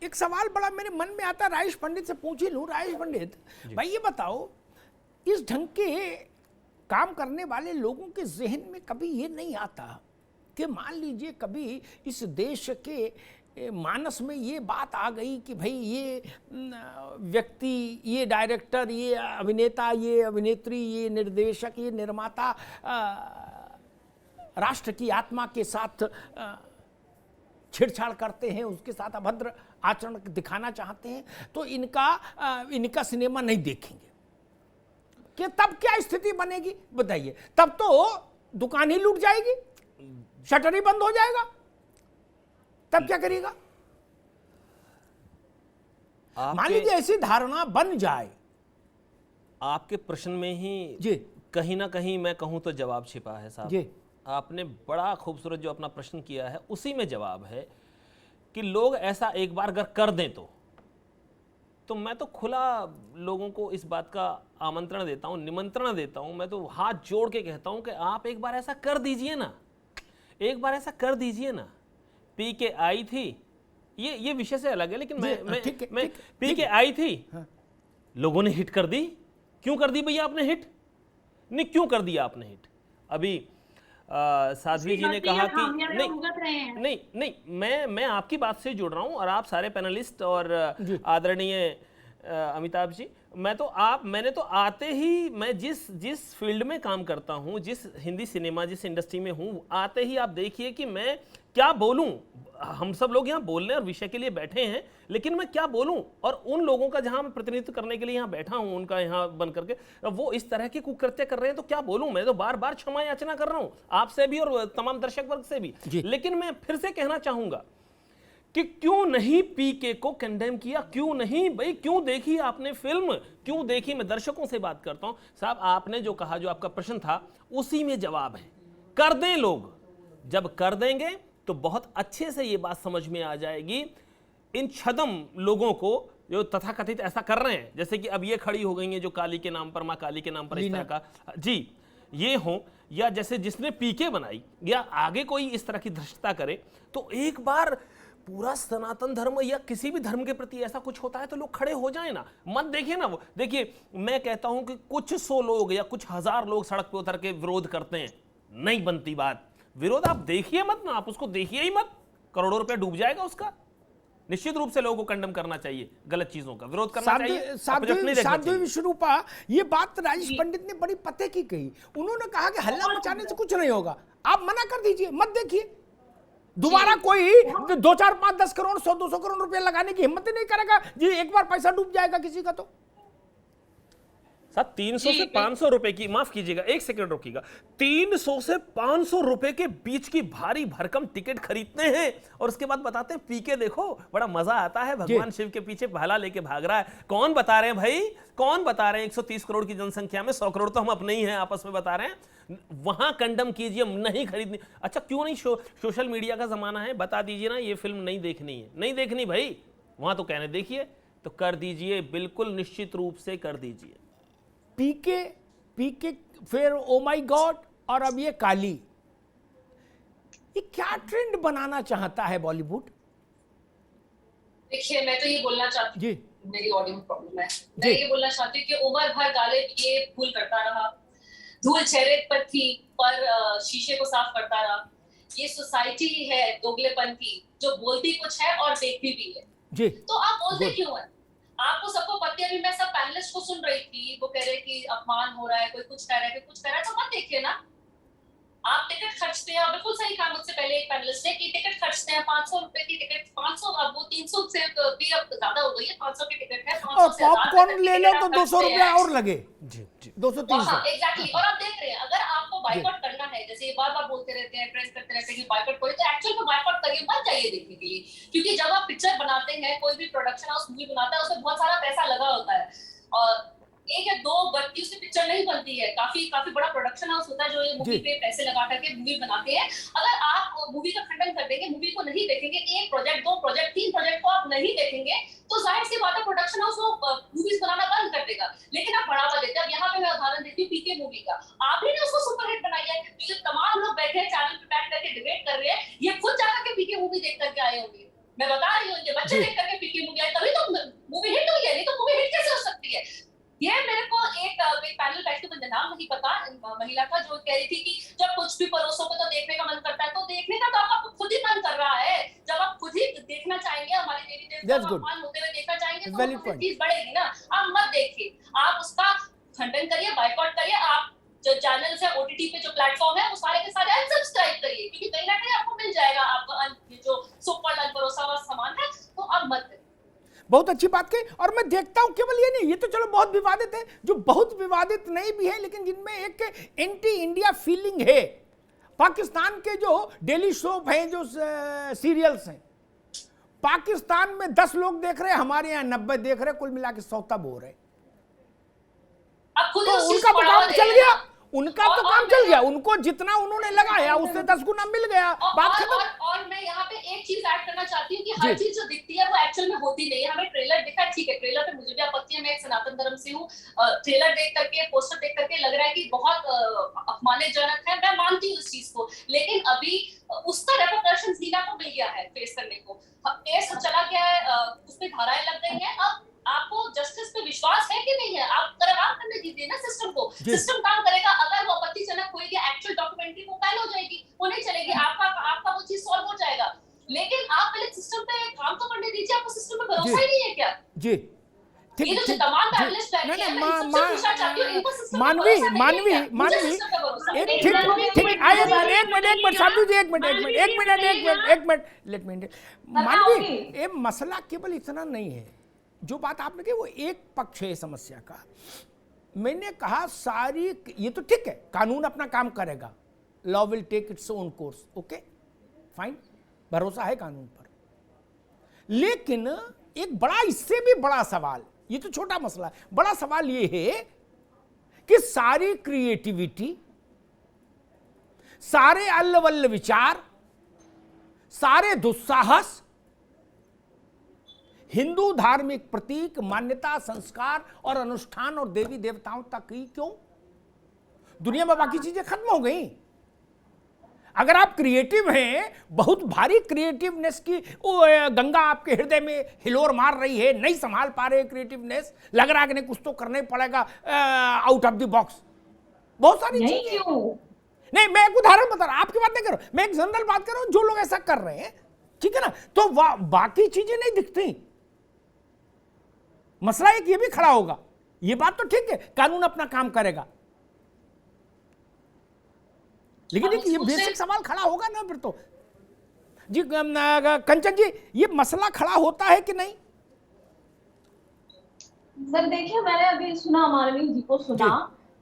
एक सवाल बड़ा मेरे मन में आता, राजेश पंडित से पूछ ही लूं। राजेश पंडित भाई ये बताओ, इस ढंग के काम करने वाले लोगों के जहन में कभी ये नहीं आता कि मान लीजिए कभी इस देश के मानस में ये बात आ गई कि भाई ये व्यक्ति, ये डायरेक्टर, ये अभिनेता, ये अभिनेत्री, ये निर्देशक, ये निर्माता राष्ट्र की आत्मा के साथ छेड़छाड़ करते हैं, उसके साथ अभद्र आचरण दिखाना चाहते हैं, तो इनका सिनेमा नहीं देखेंगे, कि तब क्या स्थिति बनेगी बताइए? तब तो दुकान ही लूट जाएगी, शटर ही बंद हो जाएगा, तब क्या करेगा? मान लीजिए ऐसी धारणा बन जाए। आपके प्रश्न में ही जी कहीं ना कहीं मैं कहूं तो जवाब छिपा है साहब। जी आपने बड़ा खूबसूरत जो अपना प्रश्न किया है उसी में जवाब है कि लोग ऐसा एक बार अगर कर दें तो मैं तो खुला लोगों को इस बात का आमंत्रण देता हूं, निमंत्रण देता हूं, मैं तो हाथ जोड़ के कहता हूं कि आप एक बार ऐसा कर दीजिए ना, एक बार ऐसा कर दीजिए ना। पी के आई थी, ये विषय से अलग है, लेकिन मैं पी के आई थी, लोगों ने हिट कर दी। क्यों कर दी भैया आपने हिट? नहीं, क्यों कर दिया आपने हिट? अभी साध्वी जी ने कहा कि नहीं, मैं आपकी बात से जुड़ रहा हूं और आप सारे पैनलिस्ट और आदरणीय अमिताभ जी, मैंने तो आते ही, मैं जिस फील्ड में काम करता हूं, जिस हिंदी सिनेमा, जिस इंडस्ट्री में हूं, आते ही आप देखिए कि मैं क्या बोलूं। हम सब लोग यहाँ बोलने और विषय के लिए बैठे हैं, लेकिन मैं क्या बोलूं? और उन लोगों का जहां मैं प्रतिनिधित्व करने के लिए यहाँ बैठा हूं, उनका यहाँ बन करके, वो इस तरह के कुकृत्य कर रहे हैं तो क्या बोलूं? मैं तो बार बार क्षमा याचना कर रहा हूं आपसे भी और तमाम दर्शक वर्ग से भी। लेकिन मैं फिर से कहना चाहूंगा कि क्यों नहीं पीके को कंडेम किया? क्यों नहीं भाई? क्यों देखी आपने फिल्म? क्यों देखी? मैं दर्शकों से बात करता हूं साहब। आपने जो कहा, जो आपका प्रश्न था, उसी में जवाब है। कर दें लोग, जब कर देंगे तो बहुत अच्छे से ये बात समझ में आ जाएगी इन छदम लोगों को जो तथाकथित ऐसा कर रहे हैं। जैसे कि अब ये खड़ी हो गई हैं जो काली के नाम पर, मां काली के नाम पर इस तरह का जी ये हो, या जैसे जिसने पीके बनाई, या आगे कोई इस तरह की धृष्टता करे, तो एक बार पूरा सनातन धर्म या किसी भी धर्म के प्रति ऐसा कुछ होता है तो लोग खड़े हो जाए ना। मत देखिए ना, वो देखिए, मैं कहता हूं कि कुछ 100 लोग या कुछ 1000 लोग सड़क पे उतर के विरोध करते हैं, नहीं बनती बात। विरोध आप देखिए मत ना, आप उसको देखिए ही मत, करोड़ों रुपया डूब जाएगा उसका। निश्चित रूप से लोगों को कंडम करना चाहिए, गलत चीजों का विरोध करना चाहिए। साध्वी विश्वरूपा, ये बात राजेश पंडित ने बड़ी पते की कही। उन्होंने कहा कि हल्ला मचाने से कुछ नहीं होगा, आप मना कर दीजिए, मत देखिए। दोबारा कोई 2, 4, 5, 10 करोड़ 100, 200 करोड़ रुपया लगाने की हिम्मत ही नहीं करेगा जी। एक बार पैसा डूब जाएगा किसी का तो साहब 300 से 500 रुपए की, माफ कीजिएगा, एक सेकंड रोकिएगा, 300 से 500 रुपए के बीच की भारी भरकम टिकट खरीदते हैं और उसके बाद बताते हैं पीके देखो बड़ा मजा आता है, भगवान शिव के पीछे भाला लेके भाग रहा है। कौन बता रहे हैं भाई? कौन बता रहे हैं? 130 करोड़ की जनसंख्या में 100 करोड़ तो हम अपने ही हैं, आपस में बता रहे हैं। वहां कंडम कीजिए, नहीं खरीदनी। अच्छा क्यों नहीं? सोशल मीडिया का जमाना है, बता दीजिए ना ये फिल्म नहीं देखनी है, नहीं देखनी भाई, वहां तो कहने देखिए, तो कर दीजिए, बिल्कुल निश्चित रूप से कर दीजिए। पीके फिर ओ माय गॉड, और अब ये काली, ये क्या ट्रेंड बनाना चाहता है बॉलीवुड? देखिए, मैं तो ये बोलना चाहती जी, हूँ, मेरी ऑडियो में प्रॉब्लम है, मैं ये बोलना चाहती हूँ कि उम्र भर गालिब ये भूल करता रहा, धूल चेहरे पर थी पर शीशे को साफ करता रहा। ये सोसाइटी है दोगलेपन की, जो बोलती कुछ है और देखती भी है जी। तो आप बोलते क्यों है? आपको सबको पता है। अभी मैं सब पैनलिस्ट को सुन रही थी, वो कह रहे कि अपमान हो रहा है, कोई कुछ कह रहा है, कोई कुछ कह रहा है, तो मत देखिए ना। आप टिकट खर्चते हैं, बिल्कुल सही कहा मुझसे पहले एक पैनलिस्ट ने कि टिकट खर्चते हैं 500 रुपए की टिकट, 500, अब वो 300 से भी अब ज्यादा हो गई है, 500 की टिकट है, 500 से पॉपकॉर्न ले लो तो 200 रुपया और लगे जी जी, 200-300 एग्जैक्टली। और आप देख रहे हैं, अगर आपको बाइकआउट करना है, जैसे बार बार बोलते रहते हैं, प्रेस करते रहते हैं कि बाइकआउट करो, तो एक्चुअल में बाइकआउट करिए, मत जाइए देखने के लिए। क्योंकि जब आप पिक्चर बनाते हैं, कोई भी प्रोडक्शन हाउस मूवी बनाता है, उसमें बहुत सारा पैसा लगा होता है और 1 या 2 व्यक्तियों से पिक्चर नहीं बनती है, काफी बड़ा प्रोडक्शन हाउस होता है जो ये मूवी पे पैसे लगा करके मूवी बनाते हैं। अगर आप मूवी का खंडन कर देंगे, मूवी को नहीं देखेंगे, 1 प्रोजेक्ट, 2 प्रोजेक्ट, 3 प्रोजेक्ट को आप नहीं देखेंगे, तो जाहिर सी बात है प्रोडक्शन हाउस वो मूवीज बनाना बंद कर देगा। लेकिन आप बढ़ावा देते हैं। अब यहाँ पे मैं उदाहरण देती हूँ पीके मूवी का, आप ही ने उसको सुपरहिट बनाई है। जो तमाम लोग बैठे हैं चैनल पे बैठ करके डिबेट कर रहे हैं, ये खुद जाकर के पीके मूवी देख करके आए होंगे। मैं बता रही हूँ, ये बच्चे देख करके पीके महिला का जो कह रही थी कि जब कुछ भी परोसों को तो देखने का मन करता है, तो देखने का तो आपका खुद ही मन कर रहा है। जब आप खुद ही देखना चाहेंगे, हमारे देवी देवता का अपमान होते हुए देखना चाहेंगे, तो चीज बढ़ेगी ना। आप मत देखिए, आप उसका खंडन करिए, बायकॉट करिए। आप जो चैनल्स है, ओटीटी पे जो प्लेटफॉर्म है, वो सारे के सारे अनसब्सक्राइब करिए, क्योंकि कहीं ना कहीं आपको मिल जाएगा आपका जो सुपर अनभरोसा हुआ सामान है, तो आप मत करिए। बहुत अच्छी बात कही। और मैं देखता हूं केवल ये नहीं, ये तो चलो बहुत विवादित है, जो बहुत विवादित नहीं भी है, लेकिन जिनमें एक एंटी इंडिया फीलिंग है। पाकिस्तान के जो डेली सोप हैं, जो सीरियल्स हैं, पाकिस्तान में 10 लोग देख रहे हैं, हमारे यहाँ 90 देख रहे हैं, कुल मिला के 100 तब हो रहे हैं। तो उनका तो काम चल गया, उनका तो काम चल गया, उनको जितना उन्होंने लगाया उससे 10 गुना मिल गया, बात खत्म। और मैं यहाँ पे एक चीज ऐड करना चाहती हूँ कि हर चीज जो दिखती है वो एक्चुअल में होती नहीं है। हमें ट्रेलर दिखा, ठीक है, ट्रेलर पे मुझे भी आपत्ति है, मैं एक सनातन धर्म से हूँ। ट्रेलर देख करके, पोस्टर देख करके लग रहा है कि बहुत अपमानजनक है, मैं मानती हूँ इस चीज को, लेकिन अभी उसका रेपरकशन हीना को मिल गया है फेस करने को। केस चला गया है, उसपे धाराएं लग गई है। अब आपको जस्टिस पे विश्वास है कि नहीं है? आप काम करने दीजिए ना सिस्टम को, सिस्टम काम करेगा। अगर वो आपत्तिजनक होगी, एक्चुअल डॉक्यूमेंट्री वो फाइल हो जाएगी, वो नहीं चलेगी, आपका वो चीज सॉल्व हो जाएगा। लेकिन आप पहले सिस्टम पे काम तो करने दीजिए। आपको सिस्टम पे भरोसा ही नहीं है क्या? जी, ठीक है, तमाम पैनलिस्ट बैठे हैं, मैं इनसे पूछना चाहती हूं, इनको सिस्टम पे मानवी भरोसा नहीं है क्या? मुझे मानवी सिस्टम पे भरोसा नहीं है। एक ठीक आइए, एक मिनट साधु जी, एक मिनट लेट मी। मानवी, ये मसला केवल इतना नहीं है, जो बात आपने कही वो एक पक्ष है समस्या का। मैंने कहा सारी, ये तो ठीक है, कानून अपना काम करेगा, law will take its own course, okay fine, भरोसा है कानून पर। लेकिन एक बड़ा, इससे भी बड़ा सवाल, ये तो छोटा मसला है, बड़ा सवाल ये है कि सारी क्रिएटिविटी, सारे अल्लवल्ल विचार, सारे दुस्साहस हिंदू धार्मिक प्रतीक, मान्यता, संस्कार और अनुष्ठान और देवी देवताओं तक ही क्यों? दुनिया में बाकी चीजें खत्म हो गई। अगर आप क्रिएटिव हैं, बहुत भारी क्रिएटिवनेस की गंगा आपके हृदय में हिलोर मार रही है, नहीं संभाल पा रहे क्रिएटिवनेस, लग रहा है कि नहीं कुछ तो करना ही पड़ेगा आउट ऑफ द बॉक्स, बहुत सारी चीजें। नहीं, मैं एक उदाहरण बता रहा हूं, आपकी बात नहीं कर रहा हूं, मैं एक जनरल बात कर रहा हूं, जो लोग ऐसा कर रहे हैं, ठीक है ना, तो बाकी चीजें नहीं दिखती। मसला एक ये भी खड़ा होगा, ये बात तो ठीक है, कानून अपना काम करेगा, लेकिन ये बेसिक सवाल खड़ा होगा ना फिर तो। जी कंचन जी, ये मसला खड़ा होता है कि नहीं? सर देखिए, मैंने अभी सुना, मानवी जी को सुना,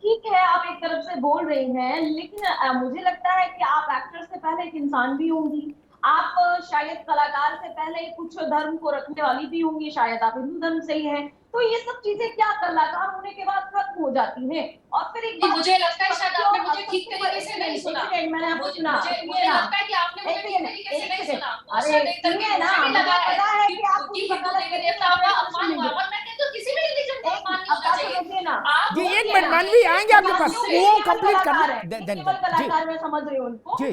ठीक है, आप एक तरफ से बोल रही हैं, लेकिन मुझे लगता है कि आप एक्टर से पहले एक इंसान भी होंगी, आप शायद कलाकार से पहले कुछ धर्म को रखने वाली भी होंगी, शायद आप हिंदू धर्म से ही हैं, तो ये सब चीजें क्या कलाकार होने के बाद खत्म हो जाती हैं। और फिर एक मुझे लगता है शायद आपने मुझे ठीक तरीके से नहीं सुना। मैंने आपको सुना, मुझे लगता है कि आपने मुझे ठीक तरीके से नहीं सुना। अरे सुनिए ना, मुझे पता है कि आप कुछ हिंदू देवी देवताओं का अपमान हुआ, और मैं कहती हूँ किसी भी रिलीजन का अपमान नहीं होना चाहिए। जी एक मिनट, मानवी आएंगे आपके पास, वो कंप्लीट कर केवल कलाकार में समझ रही हूँ उनको,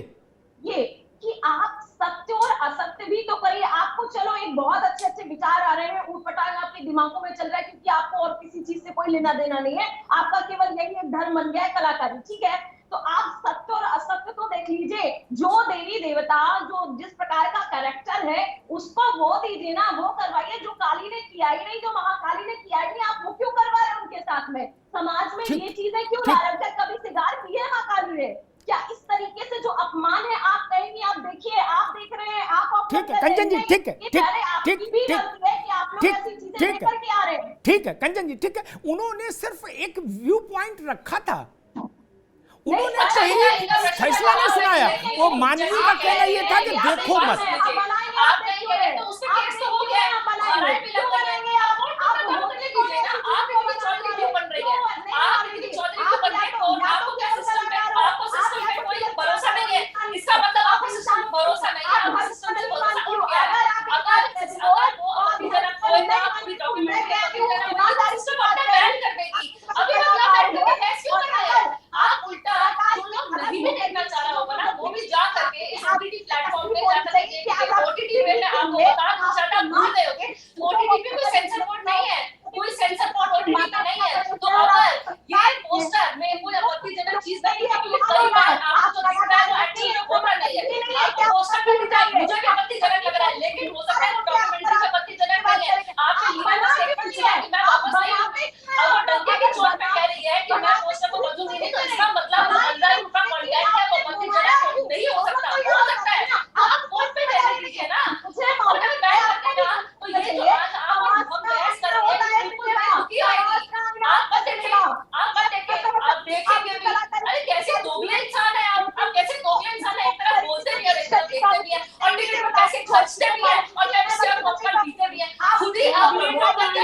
ये कि आप सत्य और असत्य भी तो करिए। आपको चलो एक बहुत अच्छे अच्छे विचार आ रहे हैं, ऊटपटांग आपके दिमागों में चल रहा है, क्योंकि आपको और किसी चीज से कोई लेना देना नहीं है, आपका केवल यही एक धर्म बन गया है, कलाकारी, ठीक है। तो आप सत्य और असत्य तो देख लीजिए, जो देवी देवता, जो जिस प्रकार का कैरेक्टर है, उसको वो दीजिए ना, वो करवाइए। जो काली ने किया ही नहीं, जो महाकाली ने किया ही नहीं, आप वो क्यों करवा रहे हैं उनके साथ में? समाज में ये चीजें क्यों ला रहे हैं? कभी सिगार की है महाकाली ने? क्या इस तरीके से जो अपमान है आप कहेंगी? आप देखिए, आप देख रहे हैं, आप ठीक है कंचन जी, ठीक है, ठीक है कंचन जी, ठीक है। उन्होंने सिर्फ एक व्यू पॉइंट रखा था, उन्होंने सही फैसला नहीं सुनाया। वो मानवी का कहना ये था कि देखो मत, भरोसा नहीं है, इसका मतलब आपको सिस्टम पर भरोसा नहीं है, आपको सिस्टम से भरोसा उठ गया है। अगर वो अभिजनक होगा, पूरी डॉक्यूमेंट सिस्टम अपना बैन कर देगी। अभी हम क्या करेंगे? कैसे क्यों कर रहे हैं आप? उल्टा जो लोग नहीं भी देखना चाह रहा होगा ना, वो भी जा करके इस ओटीटी प्लेटफॉर्म पे जा करके, ओटीटी पे मैं आपको बता दूं, ज्यादा भूल गए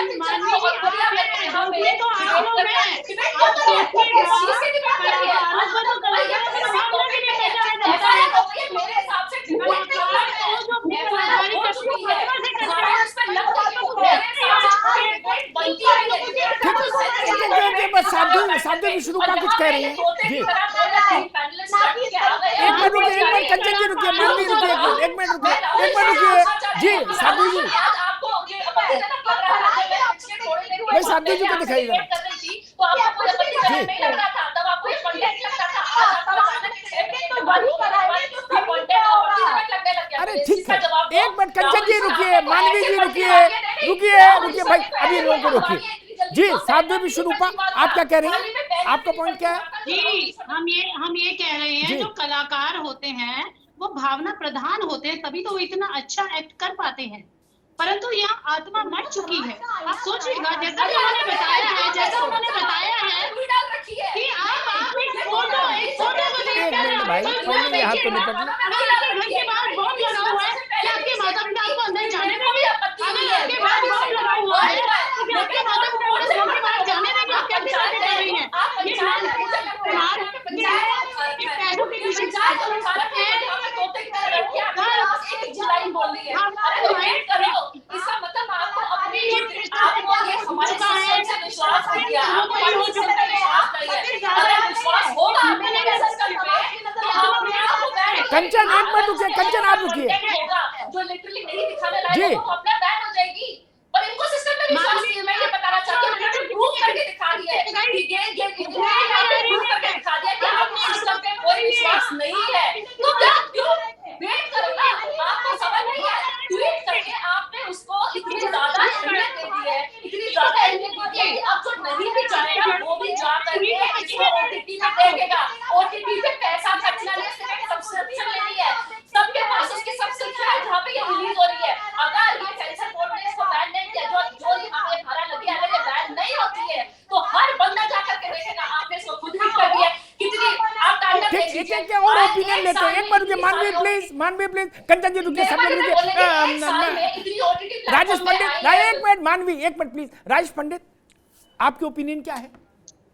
पिक्चर मानवी का जी, और खुद आप आप यहाँ पे हैं, तो आप लोग डिबेट हैं। क्यों कर रहे हैं? किस चीज से डिबेट कर रहे हैं? कलाकारों को तो कलाकारों की भावना भी नहीं पहचाना जाता है। FIR हो गई है, मेरे हिसाब से डिबेट नहीं कलाकार है। तो जो FIR कलाकारी हो करते चुकी हैं, है, आत्मा से करते धारा हैं। उस पर लग गई है। मेरे हिसाब से डिबेट बनती है, ये डिबेट का कोई सेंस नहीं है। ठीक, बस साध्वी विष्णुपा कुछ कह रही हैं जी। एक मिनट रुकिए, कंचन जी रुकिए, मानवी रुकिए, एक मिनट रुकिए जी। साध्वी जी, भाई साध्वी जी को दिखाइएगा अरे ठीक है, एक मिनट कंचन जी रुकिए, मानवी जी रुकिए भाई, अभी लोगों को रोकिए जी। साध्वी विष्णुपा, आप क्या कह रही हैं? आपका पॉइंट क्या है? जी, हम ये कह रहे हैं, जो कलाकार होते हैं वो भावना प्रधान होते हैं, तभी तो वो इतना अच्छा एक्ट कर पाते हैं। परंतु यहाँ आत्मा मर चुकी है। आप सोचिएगा, जैसा कि उन्होंने बताया है कि आप एक फोटो को देखकर भाई, पहले यहाँ तो निपट लो। अगर आपके घर के बाहर बॉम्ब लगा हुआ है, क्या आपके माता पिता आपको अंदर जाने देंगे? अगर आपके बाहर बॉम्ब लगा हुआ है तो क्या आपके माता पिता आपको घर के बाहर जाने देंगे? आप कैसी बातें कर रही हैं? ये पैसों के पीछे इसका मतलब आपको अपनी आपको ये हमारे सिस्टम से विश्वास नहीं दिया, आपको ये सिस्टम पे विश्वास नहीं है। अगर विश्वास होगा आपको मेरे सिस्टम पे तो आप आपको बैन कंचन एक मिनट रुकिए, कंचन आप रुकिए होगा जो लिटरली नहीं दिखाने लायक वो अपना बैन हो जाएगी। पर इनको सिस्टम पे विश्वास नहीं है। मैं ये बताना चाहती हूँ, मैंने प्रूव करके दिखा दिया है कि ये प्रूव करके दिखा दिया कि आपको सिस्टम पे कोई विश्वास नहीं है। तो क्या क्यों वेट करो ना? आपको समझ नहीं है, ट्वीट करके आपने उसको इतनी ज्यादा अहमियत दे दी है, इतनी ज्यादा अहमियत दी है कि अब जो नहीं भी जाएगा वो भी जा करके इसको OTT में देखेगा। OTT पे पैसा खर्चना नहीं, सिर्फ सब्सक्रिप्शन लेनी है। सबके पास उसकी सब्सक्रिप्शन है जहाँ पे ये रिलीज हो रही है। अगर ये सेंसर बोर्ड ने इसको बैन नहीं किया, जो यहाँ पे धारा लगी, अगर ये बैन नहीं होती है तो हर बंदा जाकर के देखेगा। आपने इसको खुद ही कर दिया। कितनी आप टाइम ठीक है, क्या और ओपिनियन लेते हैं? एक बार रुकिए, मानवी प्लीज, कंचन जी रुकिए, सब लोग रुकिए। राजेश पंडित, एक मिनट मानवी, एक मिनट प्लीज। राजेश पंडित, आपके ओपिनियन क्या है?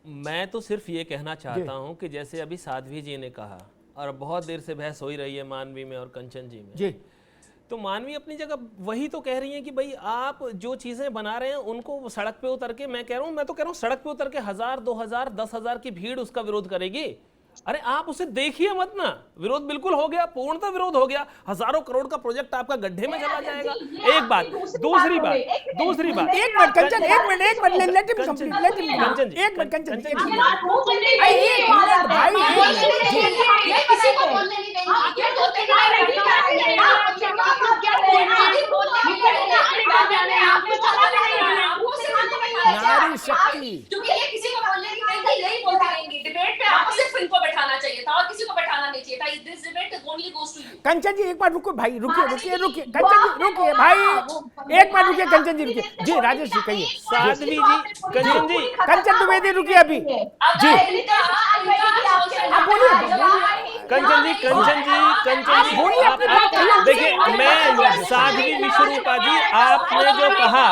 मैं तो सिर्फ ये कहना चाहता हूं कि जैसे अभी साध्वी जी ने कहा, और बहुत देर से बहस हो ही रही है मानवी में और कंचन जी में जी, तो मानवी अपनी जगह वही तो कह रही हैं कि भाई आप जो चीजें बना रहे हैं उनको सड़क पे उतर के, मैं तो कह रहा हूं सड़क पे उतर के 1000, 2000, 10,000 की भीड़ उसका विरोध करेगी। अरे आप उसे देखिए मत ना, विरोध बिल्कुल हो गया, पूर्णतः विरोध हो गया, हजारों करोड़ का प्रोजेक्ट आपका गड्ढे में चला जाएगा। एक बात, दूसरी बात, एक मिनट कंचन, एक मिनट लेट हिम कंप्लीट, कंचन जी, एक मिनट कंचन जी, ये किसी को बोलने नहीं देंगे। ये बोलते नारी शक्ति, क्योंकि ये किसी को बोलने नहीं देंगे, यही बोलते रहेंगे। डिबेट पे आपको सिर्फ इनको बैठाना चाहिए था और किसी को बैठाना नहीं चाहिए था। This debate only goes to you. Kanchan ji एक बार रुको भाई, रुकिए कंचन जी रुकिए भाई, एक मिनट रुकिए कंचन जी, रुकिए जी। राजेश जी कहिए। साध्वी जी, कंचन द्विवेदी रुकिए अभी जी, आप बोलिए कंचन जी बोलिए अपनी बात कहिए। देखिए, मैं साध्वी विश्वरूपा जी, आपने जो कहा,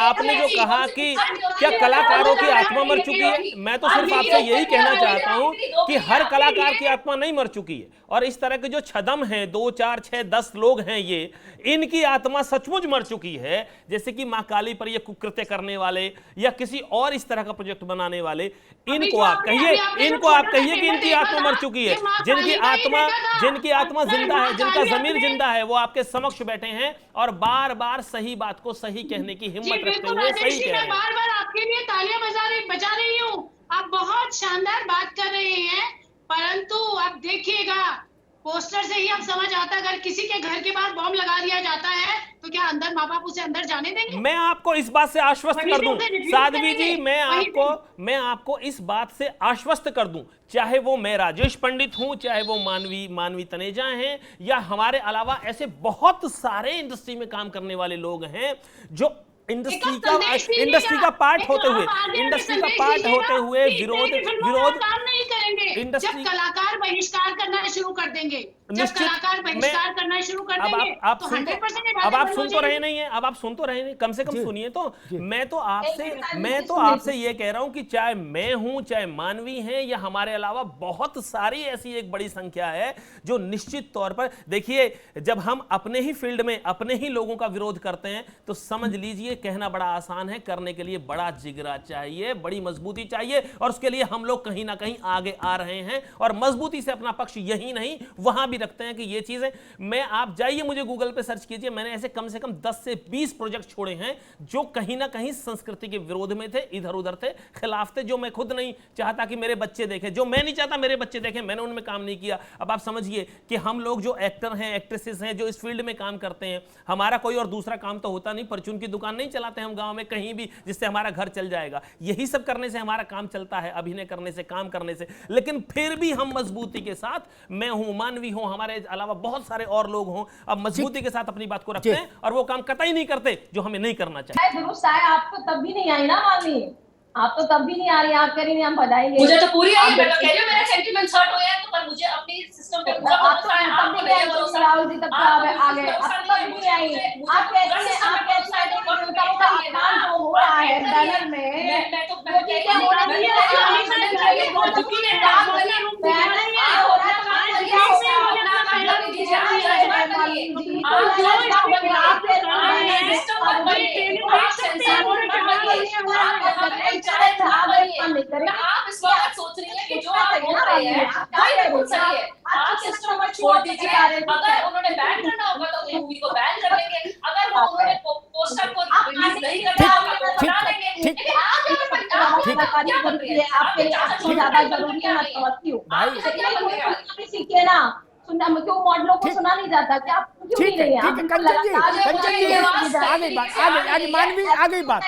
आपने जो कहा कि क्या कलाकारों की आत्मा मर चुकी है, मैं तो सिर्फ आपसे यही कहना चाहता हूं कि हर कलाकार की आत्मा नहीं मर चुकी है। और इस तरह के जो छदम हैं, 2, 4, 6, 10 लोग हैं, ये इनकी आत्मा सचमुच मर चुकी है। जैसे कि मां काली पर ये कुकृत्य करने वाले या किसी और इस तरह का प्रोजेक्ट बनाने वाले, इनको आप कहिए कि इनकी आत्मा मर चुकी है। जिनकी आत्मा जिंदा है, जिनका जमीर जिंदा है, वो आपके समक्ष बैठे हैं और बार बार सही बात को सही कहने की हिम्मत रखते हुए सही कह रहे हैं। बार बार आपके लिए तालियां बजा रही हूँ। आप बहुत शानदार बात कर रहे हैं, परंतु आप देखिएगा, पोस्टर से ही आप समझ आता है, अगर किसी के घर के बाहर बॉम्ब लगा दिया जाता है तो क्या अंदर माँ बाप उसे अंदर जाने देंगे? मैं आपको इस बात से आश्वस्त कर दूं साध्वी जी, मैं आपको इस बात से आश्वस्त कर दूं, चाहे वो मैं राजेश पंडित हूं, चाहे वो मानवी तनेजा हैं, या हमारे अलावा ऐसे बहुत सारे इंडस्ट्री में काम करने वाले लोग हैं जो इंडस्ट्री का पार्ट होते हुए विरोध जब कलाकार बहिष्कार करना शुरू कर देंगे। जब निश्चित, कलाकार बहिष्कार करना शुरू कर अब देंगे आप तो सुन 100% अब आप सुन तो रहे नहीं है, अब आप सुन तो रहे नहीं, कम से कम सुनिए तो। मैं तो आपसे ये कह रहा हूं कि चाहे मैं हूं, चाहे मानवी हैं, या हमारे अलावा बहुत सारी ऐसी एक बड़ी संख्या है जो निश्चित तौर पर, देखिए जब हम अपने ही फील्ड में अपने ही लोगों का विरोध करते हैं तो समझ लीजिए कहना बड़ा आसान है, करने के लिए बड़ा जिगरा चाहिए, बड़ी मजबूती चाहिए, और उसके लिए हम लोग कहीं ना कहीं आगे आ रहे हैं और मजबूती से अपना पक्ष यही नहीं वहां भी रखते हैं कि ये चीजें। मैं, आप जाइए, मुझे गूगल पे सर्च कीजिए, मैंने ऐसे कम से कम 10 से 20 प्रोजेक्ट छोड़े हैं जो कहीं ना कहीं संस्कृति के विरोध में थे, इधर उधर थे, खिलाफ थे, जो मैं खुद नहीं चाहता कि मेरे बच्चे देखें, जो मैं नहीं चाहता मेरे बच्चे देखें, मैंने उनमें काम नहीं किया। अब आप समझिए कि हम लोग जो एक्टर हैं, एक्ट्रेसेस हैं, जो इस फील्ड में काम करते हैं, हमारा कोई और दूसरा काम तो होता नहीं, परचून की दुकान नहीं चलाते हम गांव में कहीं भी जिससे हमारा घर चल जाएगा। यही सब करने से हमारा काम चलता है, अभिनय करने से, काम करने से। लेकिन फिर भी हम मजबूती के साथ, मैं हूं, मानवी हो, हमारे अलावा बहुत सारे और लोग हों, अब मजबूती के साथ अपनी बात को रखते हैं और वो काम कतई नहीं करते जो हमें नहीं करना चाहिए। दुरुस्त है, आप तो तब भी नहीं आई ना मानवी, आप तो तब भी नहीं आ रही, आप कह रही नहीं हम बधाएंगे। मुझे तो पूरी आई है, मैं तो कह रही हूं मेरा सेंटीमेंट हर्ट हुआ है, तो पर मुझे अपनी सिस्टम पे पूरा भरोसा है। आपको नहीं भरोसा, राहुल जी तब आ गए, अब तक नहीं आई। आप कहती हैं उनका अपमान जो हो रहा है बैनर में, मैं तो ठीक है, होना नहीं है, आप इस वक्त सोच रही हैं कि जो आप बोल रहे हैं वही बिल्कुल सही है। आप सिस्टम को छोड़ दीजिए, अगर उन्होंने बैन करना होगा तो उस मूवी को बैन कर देंगे, अगर वो उन्होंने पोस्टर को रिलीज नहीं करना होगा तो बना देंगे। लेकिन आप क्या कर रही हैं? आपके लिए ज्यादा जरूरी है, मैं समझती हूँ। सीखिए ना, सुनना क्यों मॉडलों को सुना नहीं जाता, क्या आप क्यों नहीं रही हैं? कंचन जी, आगे बात, आगे मानवी, आगे बात।